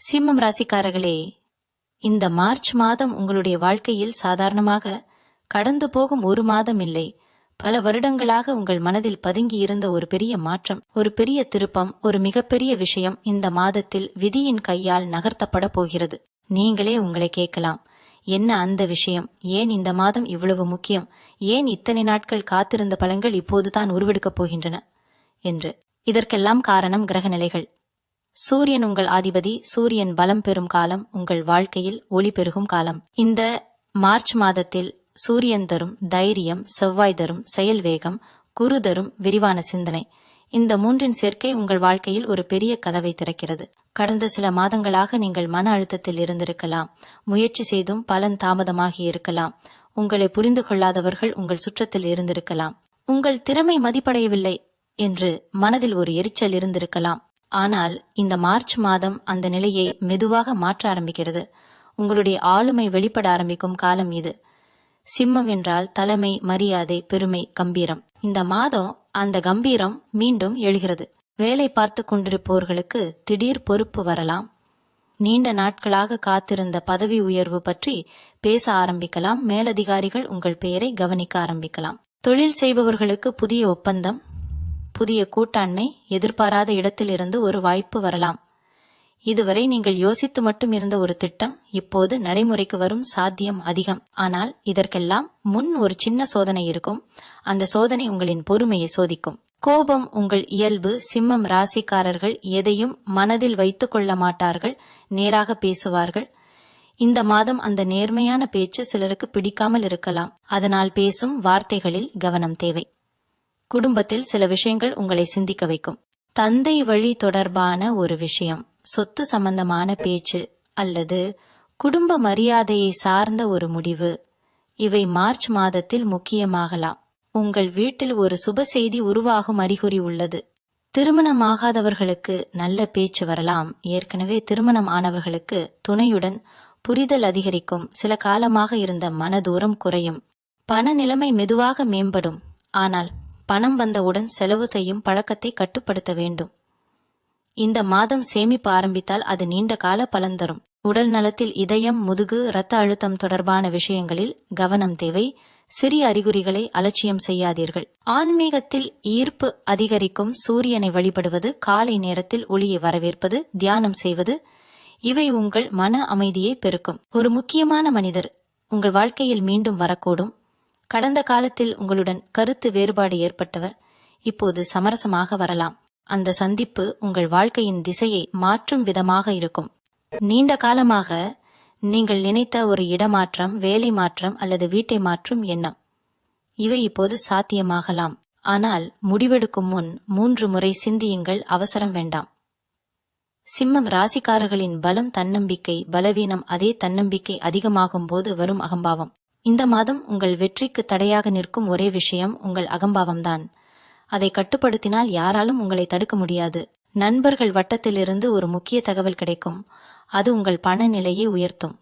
சிம்மம் ராசிக்காரர்களே, இந்த மார்ச் மாதம் உங்களுடைய வாழ்க்கையில் சாதாரணமாக கடந்து போகும் ஒரு மாதம் இல்லை, பல வருடங்களாக உங்கள் மனதில் பதுங்கி இருந்த ஒரு பெரிய மாற்றம், ஒரு பெரிய திருப்பம், ஒரு மிகப்பெரிய விஷயம் இந்த மாதத்தில் விதியின் கையால் நகர்த்தப்பட போகிறது. நீங்களே உங்களை கேட்கலாம், என்ன அந்த விஷயம்? ஏன் இந்த மாதம் இவ்வளவு முக்கியம்? ஏன் இத்தனை நாட்கள் காத்திருந்த பலன்கள் இப்போதுதான் உருவெடுக்கப் போகின்றன என்று. இதற்கெல்லாம் காரணம் கிரக நிலைகள். சூரியன் உங்கள் ஆதிபதி. சூரியன் பலம் பெறும் காலம், உங்கள் வாழ்க்கையில் ஒளி பெருகும் காலம். இந்த மார்ச் மாதத்தில் சூரியன் தரும் தைரியம், செவ்வாய் தரும் செயல் வேகம், குரு தரும் விரிவான சிந்தனை. இந்த மூன்றின் சேர்க்கை உங்கள் வாழ்க்கையில் ஒரு பெரிய கதவை திறக்கிறது. கடந்த சில மாதங்களாக நீங்கள் மன அழுத்தத்தில் இருந்திருக்கலாம். முயற்சி செய்தும் பலன் தாமதமாகி இருக்கலாம். உங்களை புரிந்து கொள்ளாதவர்கள் உங்கள் சுற்றத்தில் இருந்திருக்கலாம். உங்கள் திறமை மதிப்படையவில்லை என்று மனதில் ஒரு எரிச்சல் இருந்திருக்கலாம். ஆனால் இந்த மார்ச் மாதம் அந்த நிலையை மெதுவாக மாற்ற ஆரம்பிக்கிறது. உங்களுடைய ஆளுமை வெளிப்பட ஆரம்பிக்கும் காலம் இது. சிம்மம் என்றால் தலைமை, மரியாதை, பெருமை, கம்பீரம். இந்த மாதம் அந்த கம்பீரம் மீண்டும் எழுகிறது. வேலை பார்த்து கொண்டிருப்பவர்களுக்கு திடீர் பொறுப்பு வரலாம். நீண்ட நாட்களாக காத்திருந்த பதவி உயர்வு பற்றி பேச ஆரம்பிக்கலாம். மேலதிகாரிகள் உங்கள் பெயரை கவனிக்க ஆரம்பிக்கலாம். தொழில் செய்பவர்களுக்கு புதிய ஒப்பந்தம், புதிய கூட்டாண்மை, எதிர்பாராத இடத்திலிருந்து ஒரு வாய்ப்பு வரலாம். இதுவரை நீங்கள் யோசித்து மட்டும் இருந்த ஒரு திட்டம் இப்போது நடைமுறைக்கு வரும் சாத்தியம் அதிகம். ஆனால் இதற்கெல்லாம் முன் ஒரு சின்ன சோதனை இருக்கும். அந்த சோதனை உங்களின் பொறுமையை சோதிக்கும். கோபம் உங்கள் இயல்பு. சிம்மம் ராசிக்காரர்கள் எதையும் மனதில் வைத்துக் கொள்ள மாட்டார்கள், நேராக பேசுவார்கள். இந்த மாதம் அந்த நேர்மையான பேச்சு சிலருக்கு பிடிக்காமல் இருக்கலாம். அதனால் பேசும் வார்த்தைகளில் கவனம் தேவை. குடும்பத்தில் சில விஷயங்கள் உங்களை சிந்திக்க வைக்கும். தந்தை வழி தொடர்பான ஒரு விஷயம், சொத்து சம்பந்தமான பேச்சு அல்லது குடும்ப மரியாதையை சார்ந்த ஒரு முடிவு, இவை மார்ச் மாதத்தில் முக்கியமாகலாம். உங்கள் வீட்டில் ஒரு சுப செய்தி உருவாகும் அறிகுறி உள்ளது. திருமணமாகாதவர்களுக்கு நல்ல பேச்சு வரலாம். ஏற்கனவே திருமணம் ஆனவர்களுக்கு துணையுடன் புரிதல் அதிகரிக்கும். சில காலமாக இருந்த மனதூரம் குறையும். பண நிலைமை மெதுவாக மேம்படும். ஆனால் பணம் வந்தவுடன் செலவு செய்யும் பழக்கத்தை கட்டுப்படுத்த வேண்டும். இந்த மாதம் சேமிப்பு ஆரம்பித்தால் அது நீண்ட கால பலன் தரும். உடல் நலத்தில் இதயம், முதுகு, இரத்த அழுத்தம் தொடர்பான விஷயங்களில் கவனம் தேவை. சிறிய அறிகுறிகளை அலட்சியம் செய்யாதீர்கள். ஆன்மீகத்தில் ஈர்ப்பு அதிகரிக்கும். சூரியனை வழிபடுவது, காலை நேரத்தில் ஒளியை வரவேற்பது, தியானம் செய்வது, இவை உங்கள் மன அமைதியை பெருக்கும். ஒரு முக்கியமான மனிதர் உங்கள் வாழ்க்கையில் மீண்டும் வரக்கூடும். கடந்த காலத்தில் உங்களுடன் கருத்து வேறுபாடு ஏற்பட்டவர் இப்போது சமரசமாக வரலாம். அந்த சந்திப்பு உங்கள் வாழ்க்கையின் திசையை மாற்றும் விதமாக இருக்கும். நீண்ட காலமாக நீங்கள் நினைத்த ஒரு இடமாற்றம், வேலை மாற்றம் அல்லது வீட்டை மாற்றும் எண்ணம், இவை இப்போது சாத்தியமாகலாம். ஆனால் முடிவெடுக்கும் முன் 3 முறை சிந்தியுங்கள். அவசரம் வேண்டாம். சிம்மம் ராசிக்காரர்களின் பலம் தன்னம்பிக்கை, பலவீனம் அதே தன்னம்பிக்கை அதிகமாகும் போது வரும் அகம்பாவம். இந்த மாதம் உங்கள் வெற்றிக்கு தடையாக நிற்கும் ஒரே விஷயம் உங்கள் அகம்பாவம்தான். அதை கட்டுப்படுத்தினால் யாராலும் உங்களை தடுக்க முடியாது. நண்பர்கள் வட்டத்திலிருந்து ஒரு முக்கிய தகவல் கிடைக்கும். அது உங்கள் பண நிலையை உயர்த்தும்.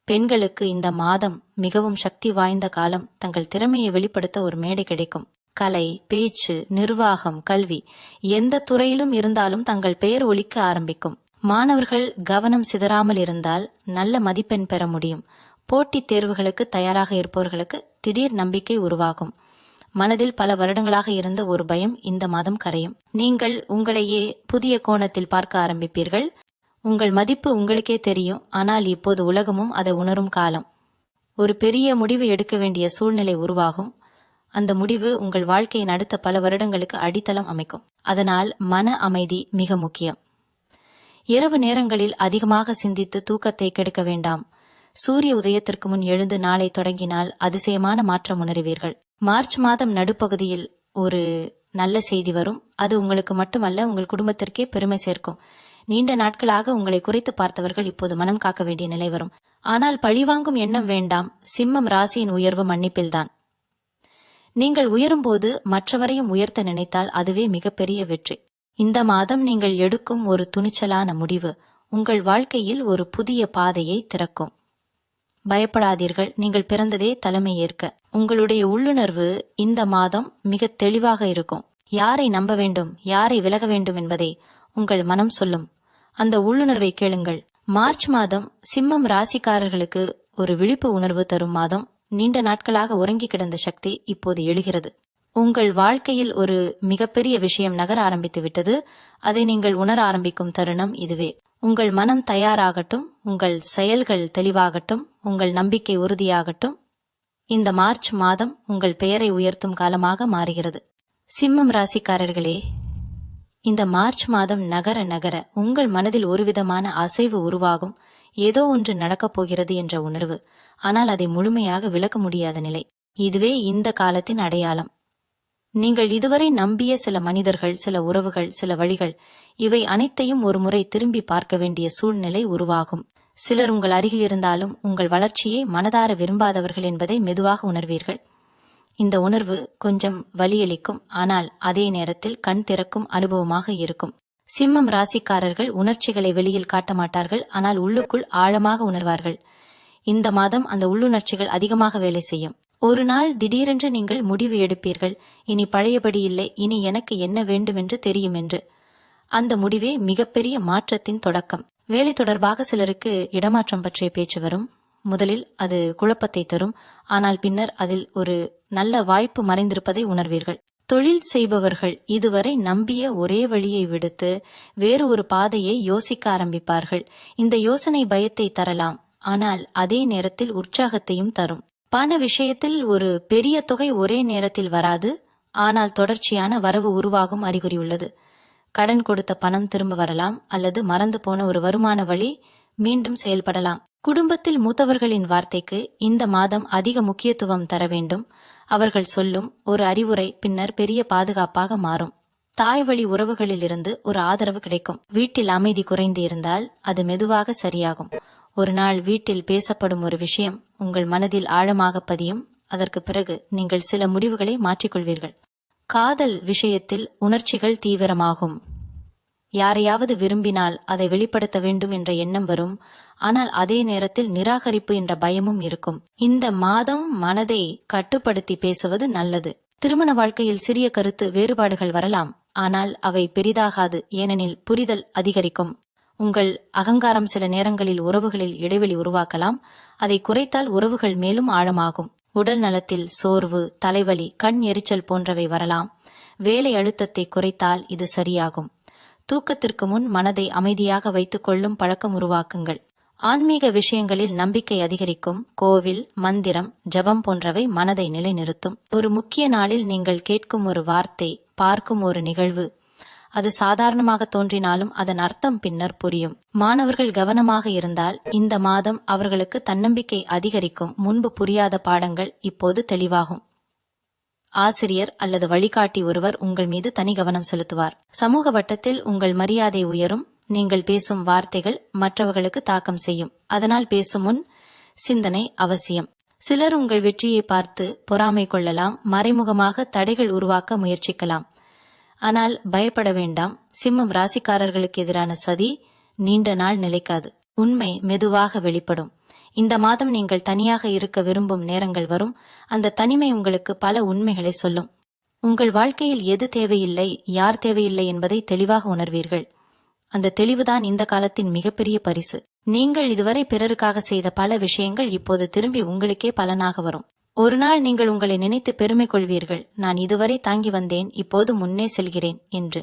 பெண்களுக்கு இந்த மாதம் மிகவும் சக்தி வாய்ந்த காலம். தங்கள் திறமையை வெளிப்படுத்த ஒரு மேடை கிடைக்கும். கலை, பேச்சு, நிர்வாகம், கல்வி, எந்த துறையிலும் இருந்தாலும் தங்கள் பெயர் ஒலிக்க ஆரம்பிக்கும். மாணவர்கள் கவனம் சிதறாமல் இருந்தால் நல்ல மதிப்பெண் பெற முடியும். போட்டித் தேர்வுகளுக்கு தயாராக இருப்பவர்களுக்கு திடீர் நம்பிக்கை உருவாகும். மனதில் பல வருடங்களாக இருந்த ஒரு பயம் இந்த மாதம் கரையும். நீங்கள் உங்களையே புதிய கோணத்தில் பார்க்க ஆரம்பிப்பீர்கள். உங்கள் மதிப்பு உங்களுக்கே தெரியும். ஆனால் இப்போது உலகமும் அதை உணரும் காலம். ஒரு பெரிய முடிவு எடுக்க வேண்டிய சூழ்நிலை உருவாகும். அந்த முடிவு உங்கள் வாழ்க்கையின் அடுத்த பல வருடங்களுக்கு அடித்தளம் அமைக்கும். அதனால் மன அமைதி மிக முக்கியம். இரவு நேரங்களில் அதிகமாக சிந்தித்து தூக்கத்தை கெடுக்க வேண்டாம். சூரிய உதயத்திற்கு முன் எழுந்து நாளை தொடங்கினால் அதிசயமான மாற்றம் உணர்வீர்கள். மார்ச் மாதம் நடுப்பகுதியில் ஒரு நல்ல செய்தி வரும். அது உங்களுக்கு மட்டுமல்ல, உங்கள் குடும்பத்திற்கே பெருமை சேர்க்கும். நீண்ட நாட்களாக உங்களை குறைத்து பார்த்தவர்கள் இப்போது மனம் காக்க வேண்டிய நிலை வரும். ஆனால் பழிவாங்கும் எண்ணம் வேண்டாம். சிம்மம் ராசியின் உயர்வு மன்னிப்பில்தான். நீங்கள் உயரும்போது மற்றவரையும் உயர்த்த நினைத்தால் அதுவே மிகப்பெரிய வெற்றி. இந்த மாதம் நீங்கள் எடுக்கும் ஒரு துணிச்சலான முடிவு உங்கள் வாழ்க்கையில் ஒரு புதிய பாதையை திறக்கும். பயப்படாதீர்கள். நீங்கள் பிறந்ததே தலைமை ஏற்க. உங்களுடைய உள்ளுணர்வு இந்த மாதம் மிக தெளிவாக இருக்கும். யாரை நம்ப வேண்டும், யாரை விலக வேண்டும் என்பதை உங்கள் மனம் சொல்லும். அந்த உள்ளுணர்வை கேளுங்கள். மார்ச் மாதம் சிம்மம் ராசிக்காரர்களுக்கு ஒரு விழிப்பு உணர்வு தரும் மாதம். நீண்ட நாட்களாக உறங்கி கிடந்த சக்தி இப்போது எழுகிறது. உங்கள் வாழ்க்கையில் ஒரு மிகப்பெரிய விஷயம் நகர ஆரம்பித்து விட்டது. அதை நீங்கள் உணர ஆரம்பிக்கும் தருணம் இதுவே. உங்கள் மனம் தயாராகட்டும், உங்கள் செயல்கள் தெளிவாகட்டும், உங்கள் நம்பிக்கை உறுதியாகட்டும். இந்த மார்ச் மாதம் உங்கள் பெயரை உயர்த்தும் காலமாக மாறுகிறது. சிம்மம் ராசிக்காரர்களே, இந்த மார்ச் மாதம் நகர நகர உங்கள் மனதில் ஒருவிதமான அசைவு உருவாகும். ஏதோ ஒன்று நடக்கப் போகிறது என்ற உணர்வு, ஆனால் அதை முழுமையாக விளக்க முடியாத நிலை. இதுவே இந்த காலத்தின் அடையாளம். நீங்கள் இதுவரை நம்பிய சில மனிதர்கள், சில உறவுகள், சில வழிகள், இவை அனைத்தையும் ஒரு முறை திரும்பி பார்க்க வேண்டிய சூழ்நிலை உருவாகும். சிலர் உங்கள் அருகில் இருந்தாலும் உங்கள் வளர்ச்சியை மனதார விரும்பாதவர்கள் என்பதை மெதுவாக உணர்வீர்கள். இந்த உணர்வு கொஞ்சம் வலியளிக்கும், ஆனால் அதே நேரத்தில் கண் திறக்கும் அனுபவமாக இருக்கும். சிம்மம் ராசிக்காரர்கள் உணர்ச்சிகளை வெளியில் காட்ட மாட்டார்கள், ஆனால் உள்ளுக்குள் ஆழமாக உணர்வார்கள். இந்த மாதம் அந்த உள்ளுணர்ச்சிகள் அதிகமாக வேலை செய்யும். ஒரு நாள் திடீரென்று நீங்கள் முடிவு எடுப்பீர்கள், இனி பழையபடி இல்லை, இனி எனக்கு என்ன வேண்டுமென்று தெரியும் என்று. அந்த முடிவே மிகப்பெரிய மாற்றத்தின் தொடக்கம். வேலை தொடர்பாக சிலருக்கு இடமாற்றம் பற்றிய பேச்சு வரும். முதலில் அது குழப்பத்தை தரும், ஆனால் பின்னர் அதில் ஒரு நல்ல வாய்ப்பு மறைந்திருப்பதை உணர்வீர்கள். தொழில் செய்பவர்கள் இதுவரை நம்பிய ஒரே வழியை விடுத்து வேறு ஒரு பாதையை யோசிக்க ஆரம்பிப்பார்கள். இந்த யோசனை பயத்தை தரலாம், ஆனால் அதே நேரத்தில் உற்சாகத்தையும் தரும். பண விஷயத்தில் ஒரு பெரிய தொகை ஒரே நேரத்தில் வராது, ஆனால் தொடர்ச்சியான வரவு உருவாகும் அறிகுறி உள்ளது. கடன் கொடுத்த பணம் திரும்ப வரலாம், அல்லது மறந்து போன ஒரு வருமான வழி மீண்டும் செயல்படலாம். குடும்பத்தில் மூத்தவர்களின் வார்த்தைக்கு இந்த மாதம் அதிக முக்கியத்துவம் தர வேண்டும். அவர்கள் சொல்லும் ஒரு அறிவுரை பின்னர் பெரிய பாதுகாப்பாக மாறும். தாய் வழி உறவுகளிலிருந்து ஒரு ஆதரவு கிடைக்கும். வீட்டில் அமைதி குறைந்து இருந்தால் அது மெதுவாக சரியாகும். ஒரு நாள் வீட்டில் பேசப்படும் ஒரு விஷயம் உங்கள் மனதில் ஆழமாக பதியும். அதற்கு பிறகு நீங்கள் சில முடிவுகளை மாற்றிக்கொள்வீர்கள். காதல் விஷயத்தில் உணர்ச்சிகள் தீவிரமாகும். யாரையாவது விரும்பினால் அதை வெளிப்படுத்த வேண்டும் என்ற எண்ணம் வரும், ஆனால் அதே நேரத்தில் நிராகரிப்பு என்ற பயமும் இருக்கும். இந்த மாதம் மனதை கட்டுப்படுத்தி பேசுவது நல்லது. திருமண வாழ்க்கையில் சிறிய கருத்து வேறுபாடுகள் வரலாம், ஆனால் அவை பெரிதாகாது, ஏனெனில் புரிதல் அதிகரிக்கும். உங்கள் அகங்காரம் சில நேரங்களில் உறவுகளில் இடைவெளி உருவாக்கலாம். அதை குறைத்தால் உறவுகள் மேலும் ஆழமாகும். உடல் நலத்தில் சோர்வு, தலைவலி, கண் எரிச்சல் போன்றவை வரலாம். வேலை அழுத்தத்தை குறைத்தால் இது சரியாகும். தூக்கத்திற்கு முன் மனதை அமைதியாக வைத்துக் கொள்ளும் பழக்கம் உருவாக்குங்கள். ஆன்மீக விஷயங்களில் நம்பிக்கை அதிகரிக்கும். கோவில், மந்திரம், ஜபம் போன்றவை மனதை நிலைநிறுத்தும். ஒரு முக்கிய நாளில் நீங்கள் கேட்கும் ஒரு வார்த்தை, பார்க்கும் ஒரு நிகழ்வு, அது சாதாரணமாக தோன்றினாலும் அதன் அர்த்தம் பின்னர் புரியும். மாணவர்கள் கவனமாக இருந்தால் இந்த மாதம் அவர்களுக்கு தன்னம்பிக்கை அதிகரிக்கும். முன்பு புரியாத பாடங்கள் இப்போது தெளிவாகும். ஆசிரியர் அல்லது வழிகாட்டி ஒருவர் உங்கள் மீது தனி கவனம் செலுத்துவார். சமூக வட்டத்தில் உங்கள் மரியாதை உயரும். நீங்கள் பேசும் வார்த்தைகள் மற்றவர்களுக்கு தாக்கம் செய்யும். அதனால் பேசும் முன் சிந்தனை அவசியம். சிலர் உங்கள் வெற்றியை பார்த்து பொறாமை கொள்ளலாம், மறைமுகமாக தடைகள் உருவாக்க முயற்சிக்கலாம். ஆனால் பயப்பட வேண்டாம். சிம்மம் ராசிக்காரர்களுக்கு எதிரான சதி நீண்ட நாள் நிலைக்காது. உண்மை மெதுவாக வெளிப்படும். இந்த மாதம் நீங்கள் தனியாக இருக்க விரும்பும் நேரங்கள் வரும். அந்த தனிமை உங்களுக்கு பல உண்மைகளை சொல்லும். உங்கள் வாழ்க்கையில் எது தேவையில்லை, யார் தேவையில்லை என்பதை தெளிவாக உணர்வீர்கள். அந்த தெளிவுதான் இந்த காலத்தின் மிகப்பெரிய பரிசு. நீங்கள் இதுவரை பிறருக்காக செய்த பல விஷயங்கள் இப்போது திரும்பி உங்களுக்கே பலனாக வரும். ஒரு நாள் நீங்கள் உங்களை நினைத்து பெருமை கொள்வீர்கள், நான் இதுவரை தாங்கி வந்தேன், இப்போது முன்னே செல்கிறேன் என்று.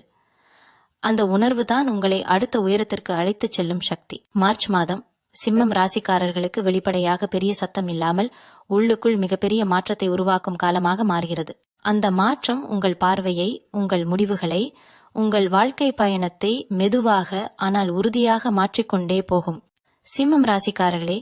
அந்த உணர்வுதான் உங்களை அடுத்த உயரத்திற்கு அழைத்துச் செல்லும் சக்தி. மார்ச் மாதம் சிம்மம் ராசிக்காரர்களுக்கு வெளிப்படையாக பெரிய சத்தம் இல்லாமல் உள்ளுக்குள் மிகப்பெரிய மாற்றத்தை உருவாக்கும் காலமாக மாறுகிறது. அந்த மாற்றம் உங்கள் பார்வையை, உங்கள் முடிவுகளை, உங்கள் வாழ்க்கை பயணத்தை மெதுவாக ஆனால் உறுதியாக மாற்றிக்கொண்டே போகும். சிம்மம் ராசிக்காரர்களே,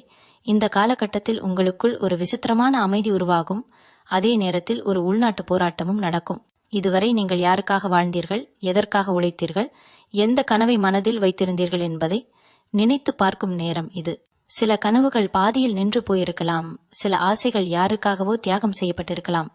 இந்த காலகட்டத்தில் உங்களுக்குள் ஒரு விசித்திரமான அமைதி உருவாகும். அதே நேரத்தில் ஒரு உள்நாட்டு போராட்டமும் நடக்கும். இதுவரை நீங்கள் யாருக்காக வாழ்ந்தீர்கள், எதற்காக உழைத்தீர்கள், எந்த கனவை மனதில் வைத்திருந்தீர்கள் என்பதை நினைத்து பார்க்கும் நேரம் இது. சில கனவுகள் பாதியில் நின்று போயிருக்கலாம். சில ஆசைகள் யாருக்காகவோ தியாகம் செய்யப்பட்டிருக்கலாம்.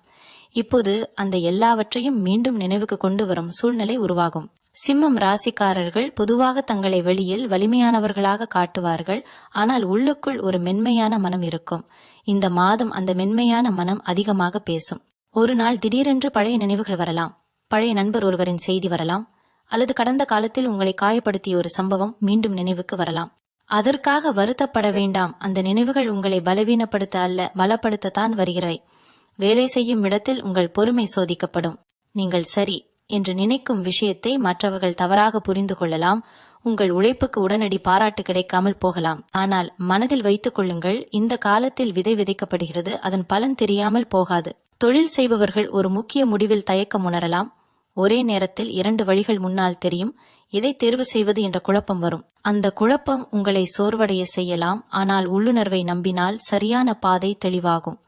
இப்போது அந்த எல்லாவற்றையும் மீண்டும் நினைவுக்கு கொண்டு வரும் சூழ்நிலை உருவாகும். சிம்மம் ராசிக்காரர்கள் பொதுவாக தங்களை வெளியில் வலிமையானவர்களாக காட்டுவார்கள், ஆனால் உள்ளுக்குள் ஒரு மென்மையான மனம் இருக்கும். இந்த மாதம் அந்த மென்மையான மனம் அதிகமாக பேசும். ஒரு நாள் திடீரென்று பழைய நினைவுகள் வரலாம். பழைய நண்பர் ஒருவரின் செய்தி வரலாம். அல்லது கடந்த காலத்தில் உங்களை காயப்படுத்திய ஒரு சம்பவம் மீண்டும் நினைவுக்கு வரலாம். அதற்காக வருத்தப்பட வேண்டாம். அந்த நினைவுகள் உங்களை பலவீனப்படுத்த அல்ல, பலப்படுத்தத்தான் வருகிறவை. வேலை செய்யும் இடத்தில் உங்கள் பொறுமை சோதிக்கப்படும். நீங்கள் சரி என்று நினைக்கும் விஷயத்தை மற்றவர்கள் தவறாக புரிந்து கொள்ளலாம். உங்கள் உழைப்புக்கு உடனடி பாராட்டு கிடைக்காமல் போகலாம். ஆனால் மனதில் வைத்துக் கொள்ளுங்கள், இந்த காலத்தில் விதை விதைக்கப்படுகிறது, அதன் பலன் தெரியாமல் போகாது. தொழில் செய்பவர்கள் ஒரு முக்கிய முடிவில் தயக்கம் உணரலாம். ஒரே நேரத்தில் 2 வழிகள் முன்னால் தெரியும். எதை தேர்வு செய்வது என்ற குழப்பம் வரும். அந்த குழப்பம் உங்களை சோர்வடைய செய்யலாம். ஆனால் உள்ளுணர்வை நம்பினால் சரியான பாதை தெளிவாகும்.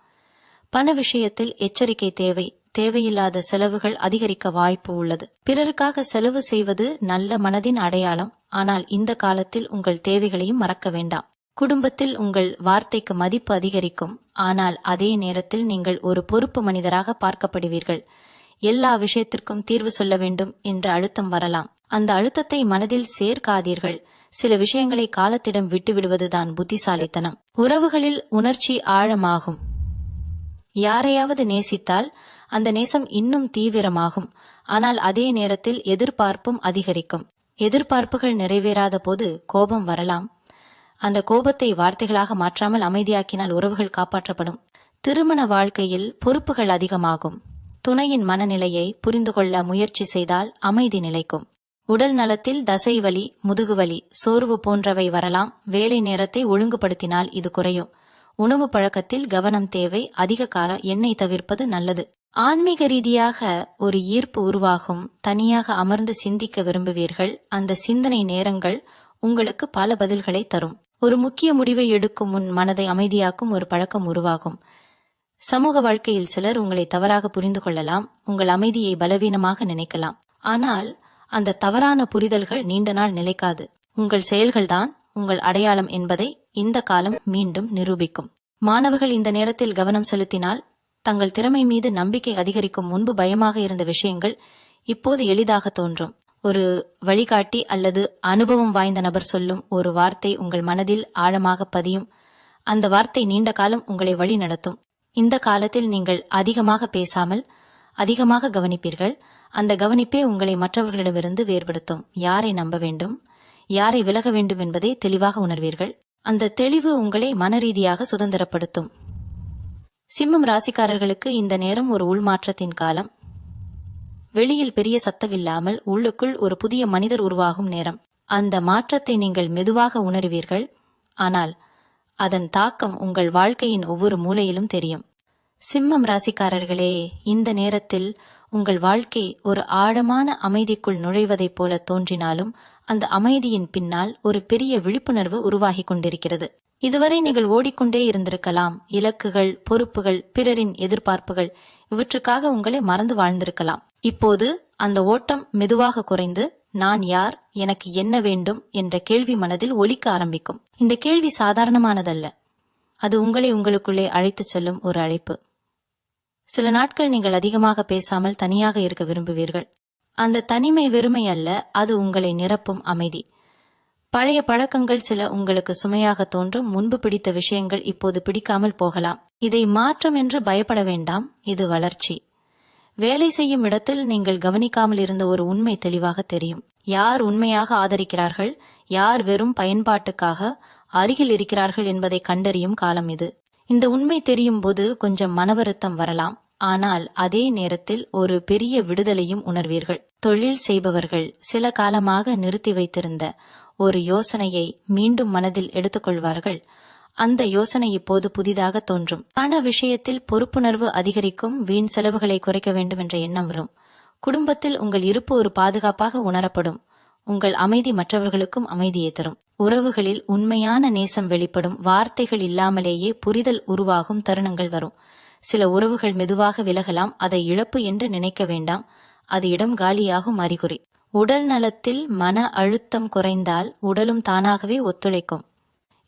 பண விஷயத்தில் எச்சரிக்கை தேவை. தேவையில்லாத செலவுகள் அதிகரிக்க வாய்ப்பு உள்ளது. பிறருக்காக செலவு செய்வது நல்ல மனதின் அடையாளம். ஆனால் இந்த காலத்தில் உங்கள் தேவைகளையும் மறக்க வேண்டாம். குடும்பத்தில் உங்கள் வார்த்தைக்கு மதிப்பு அதிகரிக்கும். ஆனால் அதே நேரத்தில் நீங்கள் ஒரு பொறுப்பு மனிதராக பார்க்கப்படுவீர்கள். எல்லா விஷயத்திற்கும் தீர்வு சொல்ல வேண்டும் என்ற அழுத்தம் வரலாம். அந்த அழுத்தத்தை மனதில் சேர்க்காதீர்கள். சில விஷயங்களை காலத்திடம் விட்டுவிடுவதுதான் புத்திசாலித்தனம். உறவுகளில் உணர்ச்சி ஆழமாகும். யாரையாவது நேசித்தால் அந்த நேசம் இன்னும் தீவிரமாகும். ஆனால் அதே நேரத்தில் எதிர்பார்ப்பும் அதிகரிக்கும். எதிர்பார்ப்புகள் நிறைவேறாத போது கோபம் வரலாம். அந்த கோபத்தை வார்த்தைகளாக மாற்றாமல் அமைதியாக்கினால் உறவுகள் காப்பாற்றப்படும். திருமண வாழ்க்கையில் பொறுப்புகள் அதிகமாகும். துணையின் மனநிலையை புரிந்து கொள்ள முயற்சி செய்தால் அமைதி நிலைக்கும். உடல் நலத்தில் தசைவலி, முதுகுவலி, சோர்வு போன்றவை வரலாம். வேலை நேரத்தை ஒழுங்குபடுத்தினால் இது குறையும். உணவு பழக்கத்தில் கவனம் தேவை. அதிக கார எண்ணெய் தவிர்ப்பது நல்லது. ஆன்மீக ரீதியாக ஒரு ஈர்ப்பு உருவாகும். தனியாக அமர்ந்து சிந்திக்க விரும்புவீர்கள். அந்த சிந்தனை நேரங்கள் உங்களுக்கு பல பதில்களை தரும். ஒரு முக்கிய முடிவை எடுக்கும் முன் மனதை அமைதியாக்கும் ஒரு பழக்கம் உருவாகும். சமூக வாழ்க்கையில் சிலர் உங்களை தவறாக புரிந்து கொள்ளலாம். உங்கள் அமைதியை பலவீனமாக நினைக்கலாம். ஆனால் அந்த தவறான புரிதல்கள் நீண்ட நாள் நிலைக்காது. உங்கள் செயல்கள்தான் உங்கள் அடையாளம் என்பதை இந்த காலம் மீண்டும் நிரூபிக்கும். மாணவர்கள் இந்த நேரத்தில் கவனம் செலுத்தினால் தங்கள் திறமை மீது நம்பிக்கை அதிகரிக்கும். முன்பு பயமாக இருந்த விஷயங்கள் இப்போது எளிதாக தோன்றும். ஒரு வழிகாட்டி அல்லது அனுபவம் வாய்ந்த நபர் சொல்லும் ஒரு வார்த்தை உங்கள் மனதில் ஆழமாக பதியும். அந்த வார்த்தை நீண்ட காலம் உங்களை வழி நடத்தும். இந்த காலத்தில் நீங்கள் அதிகமாக பேசாமல் அதிகமாக கவனிப்பீர்கள். அந்த கவனிப்பே உங்களை மற்றவர்களிடமிருந்து வேறுபடுத்தும். யாரை நம்ப வேண்டும், யாரை விலக வேண்டும் என்பதை தெளிவாக உணர்வீர்கள். அந்த தெளிவு உங்களை மனரீதியாக சுதந்திரப்படுத்தும். சிம்மம் ராசிக்காரர்களுக்கு இந்த நேரம் ஒரு உள்மாற்றத்தின் காலம். வெளியில் பெரிய சத்தமில்லாமல் உள்ளுக்குள் ஒரு புதிய மனிதர் உருவாகும் நேரம். அந்த மாற்றத்தை நீங்கள் மெதுவாக உணர்வீர்கள். ஆனால் அதன் தாக்கம் உங்கள் வாழ்க்கையின் ஒவ்வொரு மூலையிலும் தெரியும். சிம்மம் ராசிக்காரர்களே, இந்த நேரத்தில் உங்கள் வாழ்க்கை ஒரு ஆழமான அமைதிக்குள் நுழைவதைப் போல தோன்றினாலும் அந்த அமைதியின் பின்னால் ஒரு பெரிய விழிப்புணர்வு உருவாகி கொண்டிருக்கிறது. இதுவரை நீங்கள் ஓடிக்கொண்டே இருந்திருக்கலாம். இலக்குகள், பொறுப்புகள், பிறரின் எதிர்பார்ப்புகள், இவற்றுக்காக உங்களை மறந்து வாழ்ந்திருக்கலாம். இப்போது அந்த ஓட்டம் மெதுவாக குறைந்து, நான் யார், எனக்கு என்ன வேண்டும் என்ற கேள்வி மனதில் ஒலிக்க ஆரம்பிக்கும். இந்த கேள்வி சாதாரணமானதல்ல. அது உங்களை உங்களுக்குள்ளே அழைத்துச் செல்லும் ஒரு அழைப்பு. சில நாட்கள் நீங்கள் அதிகமாக பேசாமல் தனியாக இருக்க விரும்புவீர்கள். அந்த தனிமை வெறுமை அல்ல, அது உங்களை நிரப்பும் அமைதி. பழைய பழக்கங்கள் சில உங்களுக்கு சுமையாக தோன்றும். முன்பு பிடித்த விஷயங்கள் இப்போது பிடிக்காமல் போகலாம். இதை மாற்றம் என்று பயப்பட வேண்டாம், இது வளர்ச்சி. வேலை செய்யும் இடத்தில் நீங்கள் கவனிக்காமல் இருந்த ஒரு உண்மை தெளிவாக தெரியும். யார் உண்மையாக ஆதரிக்கிறார்கள், யார் வெறும் பயன்பாட்டுக்காக அருகில் இருக்கிறார்கள் என்பதை கண்டறியும் காலம் இது. இந்த உண்மை தெரியும் போது கொஞ்சம் மனவருத்தம் வரலாம். ஆனால் அதே நேரத்தில் ஒரு பெரிய விடுதலையும் உணர்வீர்கள். தொழில் செய்பவர்கள் சில காலமாக நிறுத்தி வைத்திருந்த ஒரு யோசனையை மீண்டும் மனதில் எடுத்துக்கொள்வார்கள். அந்த யோசனை இப்போது புதிதாக தோன்றும். பண விஷயத்தில் பொறுப்புணர்வு அதிகரிக்கும். வீண் செலவுகளை குறைக்க வேண்டும் என்ற எண்ணம் வரும். குடும்பத்தில் உங்கள் இருப்பு ஒரு பாதுகாப்பாக உணரப்படும். உங்கள் அமைதி மற்றவர்களுக்கும் அமைதியை தரும். உறவுகளில் உண்மையான நேசம் வெளிப்படும். வார்த்தைகள் இல்லாமலேயே புரிதல் உருவாகும் தருணங்கள் வரும். சில உறவுகள் மெதுவாக விலகலாம். அதை இழப்பு என்று நினைக்க வேண்டாம். அது இடம் காலியாகும் அறிகுறி. உடல் நலத்தில் மன அழுத்தம் குறைந்தால் உடலும் தானாகவே ஒத்துழைக்கும்.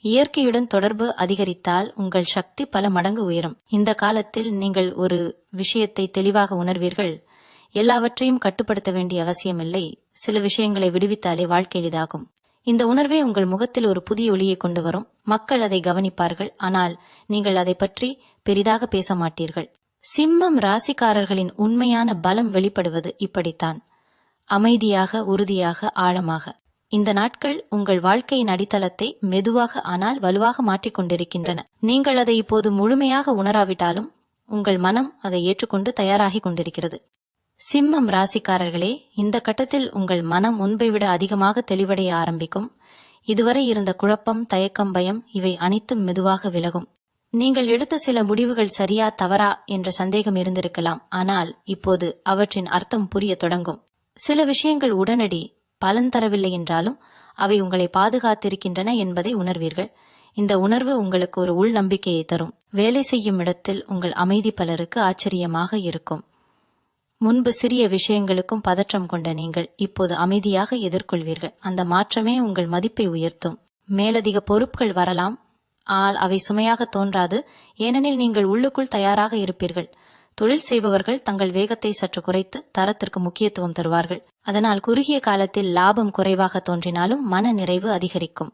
இயற்கையுடன் தொடர்பு அதிகரித்தால் உங்கள் சக்தி பல மடங்கு உயரும். இந்த காலத்தில் நீங்கள் ஒரு விஷயத்தை தெளிவாக உணர்வீர்கள். எல்லாவற்றையும் கட்டுப்படுத்த வேண்டிய அவசியமில்லை. சில விஷயங்களை விடுவித்தாலே வாழ்க்கை எளிதாகும். இந்த உணர்வே உங்கள் முகத்தில் ஒரு புதிய ஒளியை கொண்டு வரும். மக்கள் அதை கவனிப்பார்கள். ஆனால் நீங்கள் அதை பற்றி பெரிதாக பேச மாட்டீர்கள். சிம்மம் ராசிக்காரர்களின் உண்மையான பலம் வெளிப்படுவது இப்படித்தான். அமைதியாக, உறுதியாக, ஆழமாக. இந்த நாட்கள் உங்கள் வாழ்க்கையின் அடித்தளத்தை மெதுவாக ஆனால் வலுவாக மாற்றிக்கொண்டிருக்கின்றன. நீங்கள் அதை இப்போது முழுமையாக உணராவிட்டாலும் உங்கள் மனம் அதை ஏற்றுக்கொண்டு தயாராகி கொண்டிருக்கிறது. சிம்மம் ராசிக்காரர்களே, இந்த கட்டத்தில் உங்கள் மனம் முன்பை விட அதிகமாக தெளிவடைய ஆரம்பிக்கும். இதுவரை இருந்த குழப்பம், தயக்கம், பயம் இவை அனைத்தும் மெதுவாக விலகும். நீங்கள் எடுத்த சில முடிவுகள் சரியா தவறா என்ற சந்தேகம் இருந்திருக்கலாம். ஆனால் இப்போது அவற்றின் அர்த்தம் புரிய தொடங்கும். சில விஷயங்கள் உடனடி பலன் தரவில்லை என்றாலும் அவை உங்களை பாதுகாத்திருக்கின்றன என்பதை உணர்வீர்கள். இந்த உணர்வு உங்களுக்கு ஒரு உள் நம்பிக்கையை தரும். வேலை செய்யும் இடத்தில் உங்கள் அமைதி பலருக்கு ஆச்சரியமாக இருக்கும். முன்பு சிறிய விஷயங்களுக்கும் பதற்றம் கொண்ட நீங்கள் இப்போது அமைதியாக எதிர்கொள்வீர்கள். அந்த மாற்றமே உங்கள் மதிப்பை உயர்த்தும். மேலதிக பொறுப்புகள் வரலாம், ஆனால் அவை சுமையாக தோன்றாது. ஏனெனில் நீங்கள் உள்ளுக்குள் தயாராக இருப்பீர்கள். தொழில் செய்பவர்கள் தங்கள் வேகத்தை சற்று குறைத்து தரத்திற்கு முக்கியத்துவம் தருவார்கள். அதனால் குறுகிய காலத்தில் லாபம் குறைவாக தோன்றினாலும் மன நிறைவு அதிகரிக்கும்.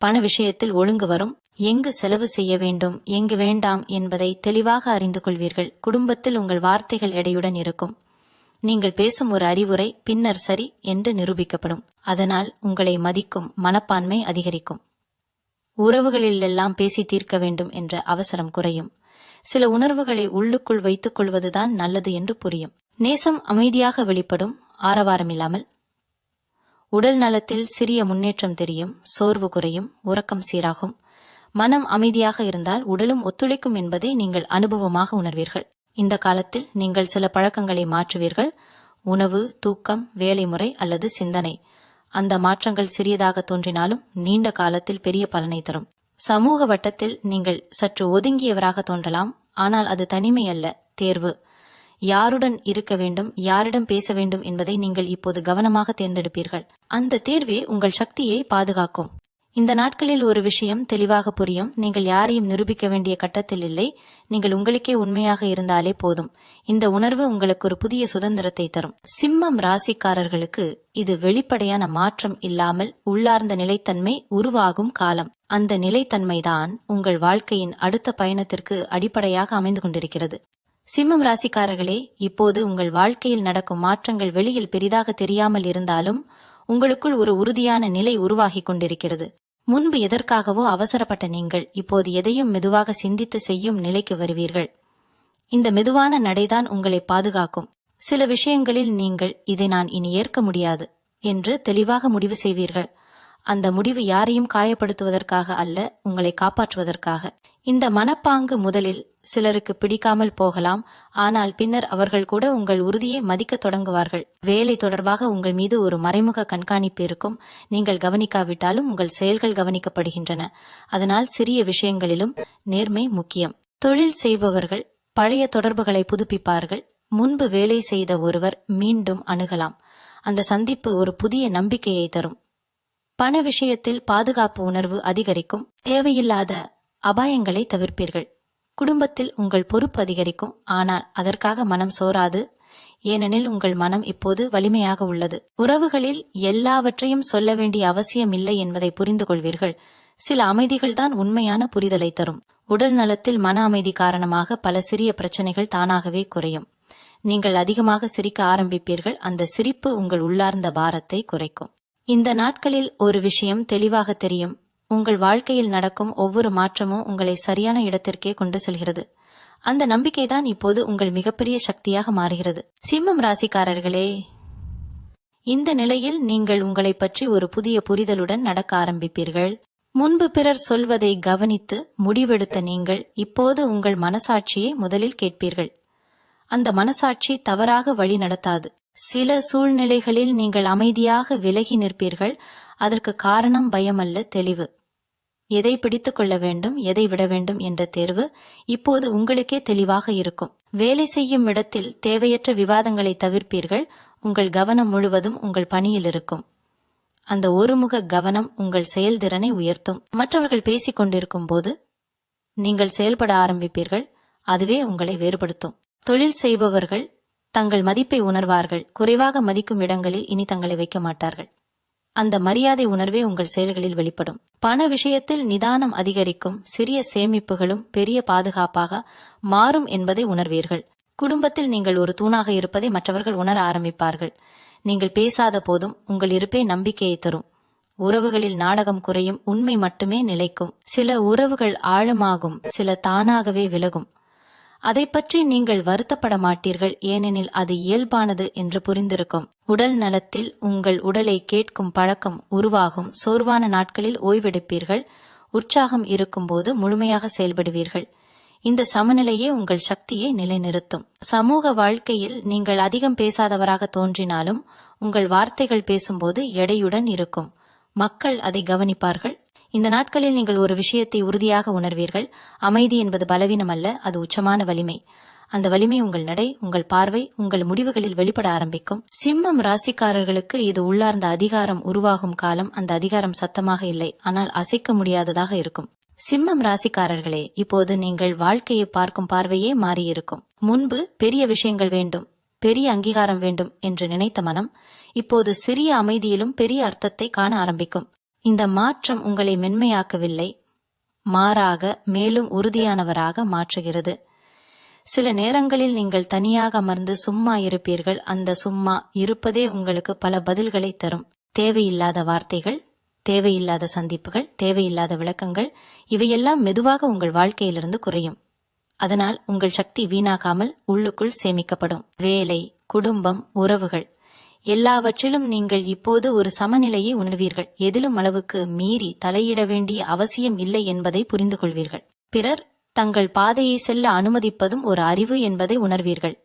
பண விஷயத்தில் ஒழுங்கு வரும். எங்கு செலவு செய்ய வேண்டும், எங்கு வேண்டாம் என்பதை தெளிவாக அறிந்து கொள்வீர்கள். குடும்பத்தில் உங்கள் வார்த்தைகள் எடையுடன் இருக்கும். நீங்கள் பேசும் ஒரு அறிவுரை பின்னர் சரி என்று நிரூபிக்கப்படும். அதனால் உங்களை மதிக்கும் மனப்பான்மை அதிகரிக்கும். உறவுகளிலெல்லாம் பேசி தீர்க்க வேண்டும் என்ற அவசரம் குறையும். சில உணர்வுகளை உள்ளுக்குள் வைத்துக் கொள்வதுதான் நல்லது என்று புரியும். நேசம் அமைதியாக வெளிப்படும், ஆரவாரம் இல்லாமல். உடல் நலத்தில் சிறிய முன்னேற்றம் தெரியும். சோர்வு குறையும், உறக்கம் சீராகும். மனம் அமைதியாக இருந்தால் உடலும் ஒத்துழைக்கும் என்பதை நீங்கள் அனுபவமாக உணர்வீர்கள். இந்த காலத்தில் நீங்கள் சில பழக்கங்களை மாற்றுவீர்கள். உணவு, தூக்கம், வேலை முறை அல்லது சிந்தனை. அந்த மாற்றங்கள் சிறியதாக தோன்றினாலும் நீண்ட காலத்தில் பெரிய பலனை தரும். சமூக வட்டத்தில் நீங்கள் சற்று ஒதுங்கியவராக தோன்றலாம், ஆனால் அது தனிமை அல்ல, தேர்வு. யாருடன் இருக்க வேண்டும், யாரிடம் பேச வேண்டும் என்பதை நீங்கள் இப்போது கவனமாக தேர்ந்தெடுப்பீர்கள். அந்த தேர்வே உங்கள் சக்தியை பாதுகாக்கும். இந்த நாட்களில் ஒரு விஷயம் தெளிவாக புரியும். நீங்கள் யாரையும் நிரூபிக்க வேண்டிய கட்டத்தில் இல்லை. நீங்கள் உங்களுக்கே உண்மையாக இருந்தாலே போதும். இந்த உணர்வு உங்களுக்கு ஒரு புதிய சுதந்திரத்தை தரும். சிம்மம் ராசிக்காரர்களுக்கு இது வெளிப்படையான மாற்றம் இல்லாமல் உள்ளார்ந்த நிலைத்தன்மை உருவாகும் காலம். அந்த நிலைத்தன்மைதான் உங்கள் வாழ்க்கையின் அடுத்த பயணத்திற்கு அடிப்படையாக அமைந்து கொண்டிருக்கிறது. சிம்மம் ராசிக்காரர்களே, இப்போது உங்கள் வாழ்க்கையில் நடக்கும் மாற்றங்கள் வெளியில் பெரிதாக தெரியாமல் இருந்தாலும் உங்களுக்குள் ஒரு உறுதியான நிலை உருவாகி கொண்டிருக்கிறது. முன்பு எதற்காகவோ அவசரப்பட்ட நீங்கள் இப்போது எதையும் மெதுவாக சிந்தித்து செய்யும் நிலைக்கு வருவீர்கள். இந்த மெதுவான நடைதான் உங்களை பாதுகாக்கும். சில விஷயங்களில் நீங்கள் இதை நான் இனி ஏற்க முடியாது என்று தெளிவாக முடிவு செய்வீர்கள். அந்த முடிவு யாரையும் காயப்படுத்துவதற்காக அல்ல, உங்களை காப்பாற்றுவதற்காக. இந்த மனப்பாங்கு முதலில் சிலருக்கு பிடிக்காமல் போகலாம், ஆனால் பின்னர் அவர்கள் கூட உங்கள் உறுதியை மதிக்க தொடங்குவார்கள். வேலை தொடர்பாக உங்கள் மீது ஒரு மறைமுக கண்காணிப்பு இருக்கும். நீங்கள் கவனிக்காவிட்டாலும் உங்கள் செயல்கள் கவனிக்கப்படுகின்றன. அதனால் சிறிய விஷயங்களிலும் நேர்மை முக்கியம். தொழில் செய்பவர்கள் பழைய தொடர்புகளை புதுப்பிப்பார்கள். முன்பு வேலை செய்த ஒருவர் மீண்டும் அணுகலாம். அந்த சந்திப்பு ஒரு புதிய நம்பிக்கையை தரும். பண விஷயத்தில் பாதுகாப்பு உணர்வு அதிகரிக்கும். தேவையில்லாத அபாயங்களை தவிர்ப்பீர்கள். குடும்பத்தில் உங்கள் பொறுப்பு அதிகரிக்கும், ஆனால் அதற்காக மனம் சோராது. ஏனெனில் உங்கள் மனம் இப்போது வலிமையாக உள்ளது. உறவுகளில் எல்லாவற்றையும் சொல்ல வேண்டிய அவசியம் இல்லை என்பதை புரிந்து கொள்வீர்கள். சில அமைதிகள்தான் உண்மையான புரிதலை தரும். உடல் நலத்தில் மன அமைதி காரணமாக பல சிறிய பிரச்சனைகள் தானாகவே குறையும். நீங்கள் அதிகமாக சிரிக்க ஆரம்பிப்பீர்கள். அந்த சிரிப்பு உங்கள் உள்ளார்ந்த பாரத்தை குறைக்கும். இந்த நாட்களில் ஒரு விஷயம் தெளிவாக தெரியும். உங்கள் வாழ்க்கையில் நடக்கும் ஒவ்வொரு மாற்றமும் உங்களை சரியான இடத்திற்கே கொண்டு செல்கிறது. அந்த நம்பிக்கைதான் இப்போது உங்கள் மிகப்பெரிய சக்தியாக மாறுகிறது. சிம்மம் ராசிக்காரர்களே, இந்த நிலையில் நீங்கள் உங்களை பற்றி ஒரு புதிய புரிதலுடன் நடக்க ஆரம்பிப்பீர்கள். முன்பு பிறர் சொல்வதை கவனித்து முடிவெடுத்த நீங்கள் இப்போது உங்கள் மனசாட்சியை முதலில் கேட்பீர்கள். அந்த மனசாட்சி தவறாக வழி நடத்தாது. சில சூழ்நிலைகளில் நீங்கள் அமைதியாக விலகி நிற்பீர்கள். அதற்கு காரணம் பயமல்ல, தெளிவு. எதை பிடித்துக் கொள்ள வேண்டும், எதை விட வேண்டும் என்ற தேர்வு இப்போது உங்களுக்கே தெளிவாக இருக்கும். வேலை செய்யும் இடத்தில் தேவையற்ற விவாதங்களை தவிர்ப்பீர்கள். உங்கள் கவனம் முழுவதும் உங்கள் பணியில் இருக்கும். அந்த ஒருமுக கவனம் உங்கள் செயல்திறனை உயர்த்தும். மற்றவர்கள் பேசிக் கொண்டிருக்கும் போது நீங்கள் செயல்பட ஆரம்பிப்பீர்கள். அதுவே உங்களை வேறுபடுத்தும். தொழில் செய்பவர்கள் தங்கள் மதிப்பை உணர்வார்கள். குறைவாக மதிக்கும் இடங்களில் இனி தங்களை வைக்க மாட்டார்கள். அந்த மரியாதை உணர்வே உங்கள் செயல்களில் வெளிப்படும். பண விஷயத்தில் நிதானம் அதிகரிக்கும். சிறிய சேமிப்புகளும் பெரிய பாதுகாப்பாக மாறும் என்பதை உணர்வீர்கள். குடும்பத்தில் நீங்கள் ஒரு தூணாக இருப்பதை மற்றவர்கள் உணர ஆரம்பிப்பார்கள். நீங்கள் பேசாத போதும் உங்கள் இருப்பே நம்பிக்கையை தரும். உறவுகளில் நாடகம் குறையும், உண்மை மட்டுமே நிலைக்கும். சில உறவுகள் ஆழமாகும், சில தானாகவே விலகும். அதை பற்றி நீங்கள் வருத்தப்பட மாட்டீர்கள், ஏனெனில் அது இயல்பானது என்று புரிந்திருக்கும். உடல் நலத்தில் உங்கள் உடலை கேட்கும் பழக்கம் உருவாகும். சோர்வான நாட்களில் ஓய்வெடுப்பீர்கள், உற்சாகம் இருக்கும்போது முழுமையாக செயல்படுவீர்கள். இந்த சமநிலையே உங்கள் சக்தியை நிலைநிறுத்தும். சமூக வாழ்க்கையில் நீங்கள் அதிகம் பேசாதவராக தோன்றினாலும் உங்கள் வார்த்தைகள் பேசும்போது எடையுடன் இருக்கும். மக்கள் அதை கவனிப்பார்கள். இந்த நாட்களில் நீங்கள் ஒரு விஷயத்தை உறுதியாக உணர்வீர்கள். அமைதி என்பது பலவீனம் அல்ல, அது உச்சமான வலிமை. அந்த வலிமை உங்கள் நடை, உங்கள் பார்வை, உங்கள் முடிவுகளில் வெளிப்பட ஆரம்பிக்கும். சிம்மம் ராசிக்காரர்களுக்கு இது உள்ளார்ந்த அதிகாரம் உருவாகும் காலம். அந்த அதிகாரம் சத்தமாக இல்லை, ஆனால் அசைக்க முடியாததாக இருக்கும். சிம்மம் ராசிக்காரர்களே, இப்போது நீங்கள் வாழ்க்கையை பார்க்கும் பார்வையே மாறியிருக்கும். முன்பு பெரிய விஷயங்கள் வேண்டும், பெரிய அங்கீகாரம் வேண்டும் என்று நினைத்த மனம் இப்போது சிறிய அமைதியிலும் பெரிய அர்த்தத்தை காண ஆரம்பிக்கும். இந்த மாற்றம் உங்களை மென்மையாக்கவில்லை, மாறாக மேலும் உறுதியானவராக மாற்றுகிறது. சில நேரங்களில் நீங்கள் தனியாக அமர்ந்து சும்மா இருப்பீர்கள். அந்த சும்மா இருப்பதே உங்களுக்கு பல பதில்களை தரும். தேவையில்லாத வார்த்தைகள், தேவையில்லாத சந்திப்புகள், தேவையில்லாத விளக்கங்கள், இவையெல்லாம் மெதுவாக உங்கள் வாழ்க்கையிலிருந்து குறையும். அதனால் உங்கள் சக்தி வீணாகாமல் உள்ளுக்குள் சேமிக்கப்படும். வேலை, குடும்பம், உறவுகள் எல்லாவற்றிலும் நீங்கள் இப்போது ஒரு சமநிலையை உணர்வீர்கள். எதிலும் அளவுக்கு மீறி தலையிட வேண்டிய அவசியம் இல்லை என்பதை புரிந்து கொள்வீர்கள். பிறர் தங்கள் பாதையை செல்ல அனுமதிப்பதும் ஒரு அறிவு என்பதை உணர்வீர்கள்.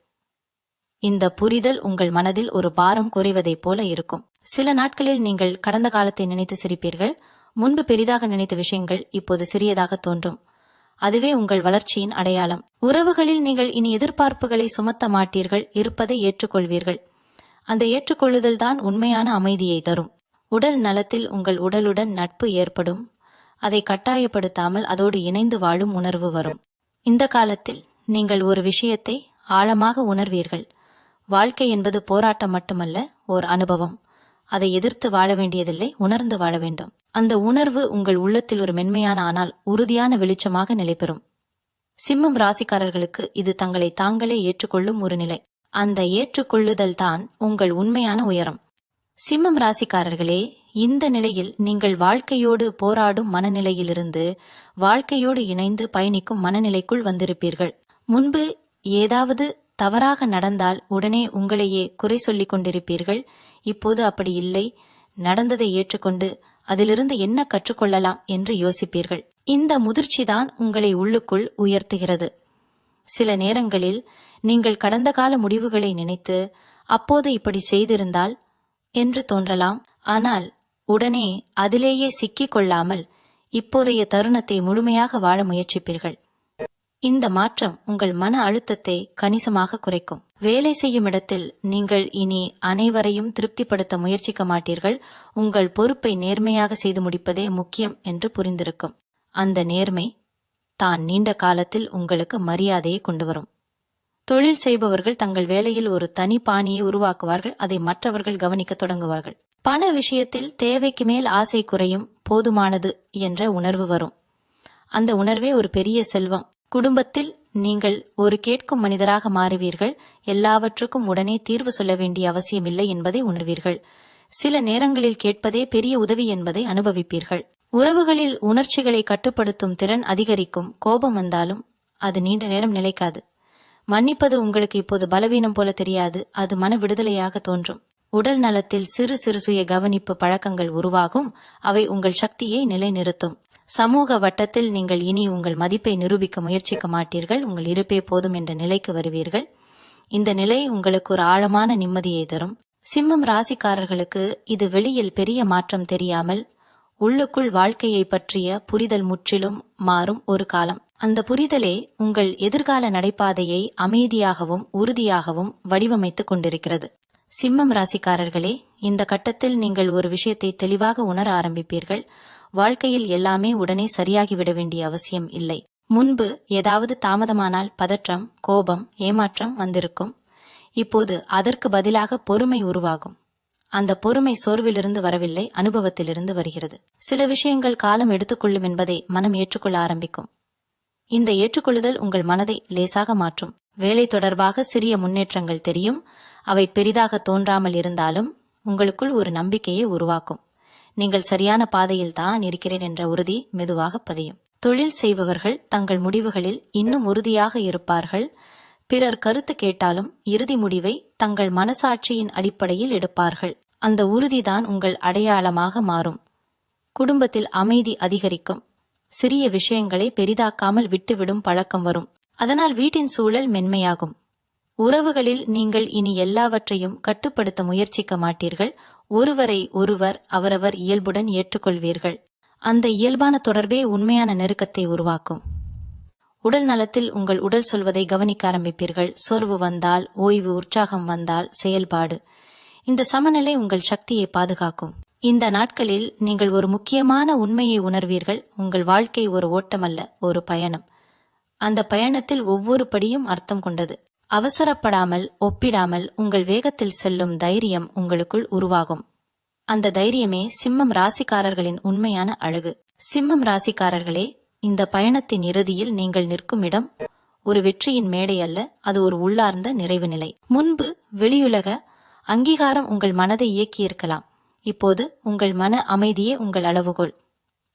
இந்த புரிதல் உங்கள் மனதில் ஒரு பாரம் குறைவதைப் போல இருக்கும். சில நாட்களில் நீங்கள் கடந்த காலத்தை நினைத்து சிரிப்பீர்கள். முன்பு பெரிதாக நினைத்த விஷயங்கள் இப்போது சிறியதாக தோன்றும். அதுவே உங்கள் வளர்ச்சியின் அடையாளம். உறவுகளில் நீங்கள் இனி எதிர்பார்ப்புகளை சுமத்த மாட்டீர்கள், இருப்பதை ஏற்றுக்கொள்வீர்கள். அந்த ஏற்றுக்கொள்ளுதல் தான் உண்மையான அமைதியை தரும். உடல் நலத்தில் உங்கள் உடலுடன் நட்பு ஏற்படும். அதை கட்டாயப்படுத்தாமல் அதோடு இணைந்து வாழும் உணர்வு வரும். இந்த காலத்தில் நீங்கள் ஒரு விஷயத்தை ஆழமாக உணர்வீர்கள். வாழ்க்கை என்பது போராட்டம் மட்டுமல்ல, ஓர் அனுபவம். அதை எதிர்த்து வாழ வேண்டியதில்லை, உணர்ந்து வாழ வேண்டும். அந்த உணர்வு உங்கள் உள்ளத்தில் ஒரு மென்மையான ஆனால் உறுதியான வெளிச்சமாக நிலைபெறும். சிம்மம் ராசிக்காரர்களுக்கு இது தங்களை தாங்களே ஏற்றுக்கொள்ளும் ஒரு நிலை. அந்த ஏற்றுக்கொள்ளுதல் தான் உங்கள் உண்மையான உயரம். சிம்மம் ராசிக்காரர்களே, இந்த நிலையில் நீங்கள் வாழ்க்கையோடு போராடும் மனநிலையிலிருந்து வாழ்க்கையோடு இணைந்து பயணிக்கும் மனநிலைக்குள் வந்திருப்பீர்கள். முன்பு ஏதாவது தவறாக நடந்தால் உடனே உங்களையே குறை சொல்லிக் கொண்டிருப்பீர்கள். இப்போது அப்படி இல்லை. நடந்ததை ஏற்றுக்கொண்டு அதிலிருந்து என்ன கற்றுக்கொள்ளலாம் என்று யோசிப்பீர்கள். இந்த முதிர்ச்சிதான் உங்களை உள்ளுக்குள் உயர்த்துகிறது. சில நேரங்களில் நீங்கள் கடந்த கால முடிவுகளை நினைத்து அப்போது இப்படி செய்திருந்தால் என்று தோன்றலாம். ஆனால் உடனே அதிலேயே சிக்கிக் கொள்ளாமல் இப்போதைய தருணத்தை முழுமையாக வாழ முயற்சிப்பீர்கள். இந்த மாற்றம் உங்கள் மன அழுத்தத்தை கணிசமாக குறைக்கும். வேலை செய்யும் இடத்தில் நீங்கள் இனி அனைவரையும் திருப்திப்படுத்த முயற்சிக்க மாட்டீர்கள். உங்கள் பொறுப்பை நேர்மையாக செய்து முடிப்பதே முக்கியம் என்று புரிந்திருக்கும். அந்த நேர்மை தான் நீண்ட காலத்தில் உங்களுக்கு மரியாதையை கொண்டு வரும். தொழில் செய்பவர்கள் தங்கள் வேலையில் ஒரு தனி பாணியை உருவாக்குவார்கள். அதை மற்றவர்கள் கவனிக்க தொடங்குவார்கள். பண விஷயத்தில் தேவைக்கு மேல் ஆசை குறையும். போதுமானது என்ற உணர்வு வரும். அந்த உணர்வே ஒரு பெரிய செல்வம். குடும்பத்தில் நீங்கள் ஒரு கேட்கும் மனிதராக மாறுவீர்கள். எல்லாவற்றுக்கும் உடனே தீர்வு சொல்ல வேண்டிய அவசியமில்லை என்பதை உணர்வீர்கள். சில நேரங்களில் கேட்பதே பெரிய உதவி என்பதை அனுபவிப்பீர்கள். உறவுகளில் உணர்ச்சிகளை கட்டுப்படுத்தும் திறன் அதிகரிக்கும். கோபம் வந்தாலும் அது நீண்ட நேரம் நிலைக்காது. மன்னிப்பது உங்களுக்கு இப்போது பலவீனம் போல தெரியாது, அது மன விடுதலையாக தோன்றும். உடல் நலத்தில் சிறு சிறு சுய கவனிப்பு பழக்கங்கள் உருவாகும். அவை உங்கள் சக்தியை நிலைநிறுத்தும். சமூக வட்டத்தில் நீங்கள் இனி உங்கள் மதிப்பை நிரூபிக்க முயற்சிக்க மாட்டீர்கள். உங்கள் இருப்பே போதும் என்ற நிலைக்கு வருவீர்கள். இந்த நிலை உங்களுக்கு ஒரு ஆழமான நிம்மதியை தரும். சிம்மம் ராசிக்காரர்களுக்கு இது வெளியில் பெரிய மாற்றம் தெரியாமல் உள்ளுக்குள் வாழ்க்கையை பற்றிய புரிதல் முற்றிலும் மாறும் ஒரு காலம். அந்த புரிதலே உங்கள் எதிர்கால நடைபாதையை அமைதியாகவும் உறுதியாகவும் வடிவமைத்துக் கொண்டிருக்கிறது. சிம்மம் ராசிக்காரர்களே, இந்த கட்டத்தில் நீங்கள் ஒரு விஷயத்தை தெளிவாக உணர ஆரம்பிப்பீர்கள். வாழ்க்கையில் எல்லாமே உடனே சரியாகிவிட வேண்டிய அவசியம் இல்லை. முன்பு ஏதாவது தாமதமானால் பதற்றம், கோபம், ஏமாற்றம் வந்திருக்கும். இப்போது அதற்கு பதிலாக பொறுமை உருவாகும். அந்த பொறுமை சோர்விலிருந்து வரவில்லை, அனுபவத்திலிருந்து வருகிறது. சில விஷயங்கள் காலம் எடுத்துக்கொள்ளும் என்பதை மனம் ஏற்றுக்கொள்ள ஆரம்பிக்கும். இந்த ஏற்றுக்கொள்ளுதல் உங்கள் மனதை லேசாக மாற்றும். வேலை தொடர்பாக சிறிய முன்னேற்றங்கள் தெரியும். அவை பெரிதாக தோன்றாமல் இருந்தாலும் உங்களுக்குள் ஒரு நம்பிக்கையை உருவாக்கும். நீங்கள் சரியான பாதையில் தான் இருக்கிறேன் என்ற உறுதி மெதுவாக பதியும். தொழில் செய்பவர்கள் தங்கள் முடிவுகளில் இன்னும் உறுதியாக இருப்பார்கள். பிறர் கருத்து கேட்டாலும் இறுதி முடிவை தங்கள் மனசாட்சியின் அடிப்படையில் எடுப்பார்கள். அந்த உறுதிதான் உங்கள் அடையாளமாக மாறும். குடும்பத்தில் அமைதி அதிகரிக்கும். சிறிய விஷயங்களை பெரிதாக்காமல் விட்டுவிடும் பழக்கம் வரும். அதனால் வீட்டின் சூழல் மென்மையாகும். உறவுகளில் நீங்கள் இனி எல்லாவற்றையும் கட்டுப்படுத்த முயற்சிக்க மாட்டீர்கள். ஒருவரை ஒருவர் அவரவர் இயல்புடன் ஏற்றுக்கொள்வீர்கள். அந்த இயல்பான தொடர்பே உண்மையான நெருக்கத்தை உருவாக்கும். உடல் நலத்தில் உங்கள் உடல் சொல்வதை கவனிக்க ஆரம்பிப்பீர்கள். சோர்வு வந்தால் ஓய்வு, உற்சாகம் வந்தால் செயல்பாடு. இந்த சமநிலை உங்கள் சக்தியை பாதுகாக்கும். இந்த நாட்களில் நீங்கள் ஒரு முக்கியமான உண்மையை உணர்வீர்கள். உங்கள் வாழ்க்கை ஒரு ஓட்டமல்ல, ஒரு பயணம். அந்த பயணத்தில் ஒவ்வொரு படியும் அர்த்தம் கொண்டது. அவசரப்படாமல், ஒப்பிடாமல் உங்கள் வேகத்தில் செல்லும் தைரியம் உங்களுக்குள் உருவாகும். அந்த தைரியமே சிம்மம் ராசிக்காரர்களின் உண்மையான அழகு. சிம்மம் ராசிக்காரர்களே, இந்த பயணத்தின் இறுதியில் நீங்கள் நிற்கும் இடம் ஒரு வெற்றியின் மேடை அல்ல, அது ஒரு உள்ளார்ந்த நிறைவு நிலை. முன்பு வெளியுலக அங்கீகாரம் உங்கள் மனதை இயக்கியிருக்கலாம். இப்போது உங்கள் மன அமைதியே உங்கள் அளவுகோல்.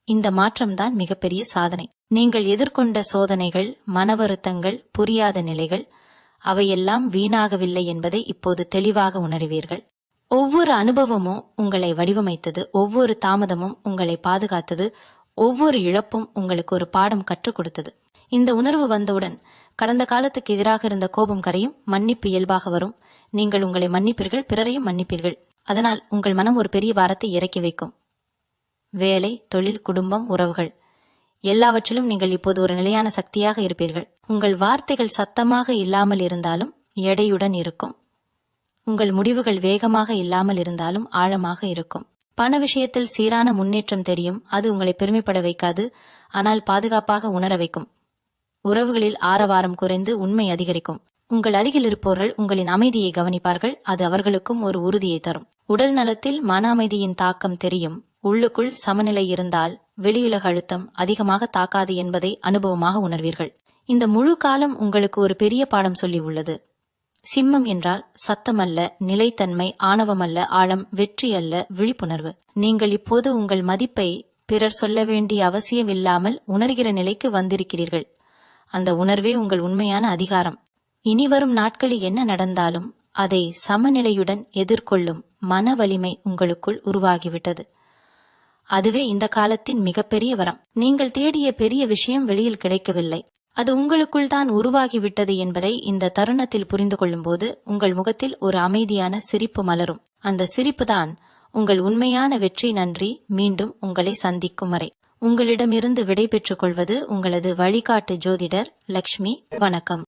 இந்த மாற்றம்தான் மிகப்பெரிய சாதனை. நீங்கள் எதிர்கொண்ட சோதனைகள், மன வருத்தங்கள், புரியாத நிலைகள், அவையெல்லாம் வீணாகவில்லை என்பதை இப்போது தெளிவாக உணர்வீர்கள். ஒவ்வொரு அனுபவமும் உங்களை வடிவமைத்தது. ஒவ்வொரு தாமதமும் உங்களை பாதுகாத்தது. ஒவ்வொரு இழப்பும் உங்களுக்கு ஒரு பாடம் கற்றுக் கொடுத்தது. இந்த உணர்வு வந்தவுடன் கடந்த காலத்துக்கு எதிராக இருந்த கோபம் கரையும். மன்னிப்பு இயல்பாக வரும். நீங்கள் உங்களை மன்னிப்பீர்கள், பிறரையும் மன்னிப்பீர்கள். அதனால் உங்கள் மனம் ஒரு பெரிய பாரத்தை இறக்கி வைக்கும். வேலை, தொழில், குடும்பம், உறவுகள் எல்லாவற்றிலும் நீங்கள் இப்போது ஒரு நிலையான சக்தியாக இருப்பீர்கள். உங்கள் வார்த்தைகள் சத்தமாக இல்லாமல் இருந்தாலும் எடையுடன் இருக்கும். உங்கள் முடிவுகள் வேகமாக இல்லாமல் இருந்தாலும் ஆழமாக இருக்கும். பண விஷயத்தில் சீரான முன்னேற்றம் தெரியும். அது உங்களை பெருமைப்பட வைக்காது, ஆனால் பாதுகாப்பாக உணர வைக்கும். உறவுகளில் ஆரவாரம் குறைந்து உண்மை அதிகரிக்கும். உங்கள் அருகில் இருப்பவர்கள் உங்களின் அமைதியை கவனிப்பார்கள். அது அவர்களுக்கும் ஒரு உறுதியை தரும். உடல் நலத்தில் மன அமைதியின் தாக்கம் தெரியும். உள்ளுக்குள் சமநிலை இருந்தால் வெளியுலக அழுத்தம் அதிகமாக தாக்காது என்பதை அனுபவமாக உணர்வீர்கள். இந்த முழு காலம் உங்களுக்கு ஒரு பெரிய பாடம் சொல்லி உள்ளது. சிம்மம் என்றால் சத்தமல்ல, நிலைத்தன்மை, ஆணவமல்ல, ஆழம், வெற்றி அல்ல, விழிப்புணர்வு. நீங்கள் இப்போது உங்கள் மதிப்பை பிறர் சொல்ல வேண்டிய அவசியம் இல்லாமல் உணர்கிற நிலைக்கு வந்திருக்கிறீர்கள். அந்த உணர்வே உங்கள் உண்மையான அதிகாரம். இனி வரும் நாட்களில் என்ன நடந்தாலும் அதை சமநிலையுடன் எதிர்கொள்ளும் மன வலிமை உங்களுக்குள் உருவாகிவிட்டது. அதுவே இந்த காலத்தின் மிகப்பெரிய வரம். நீங்கள் தேடிய பெரிய விஷயம் வெளியில் கிடைக்கவில்லை, அது உங்களுக்குள் தான் உருவாகிவிட்டது என்பதை இந்த தருணத்தில் புரிந்து கொள்ளும் போது உங்கள் முகத்தில் ஒரு அமைதியான சிரிப்பு மலரும். அந்த சிரிப்பு தான் உங்கள் உண்மையான வெற்றி. நன்றி. மீண்டும் உங்களை சந்திக்கும் வரை உங்களிடமிருந்து விடை பெற்றுக் கொள்வது உங்களது வழிகாட்டு ஜோதிடர் லக்ஷ்மி. வணக்கம்.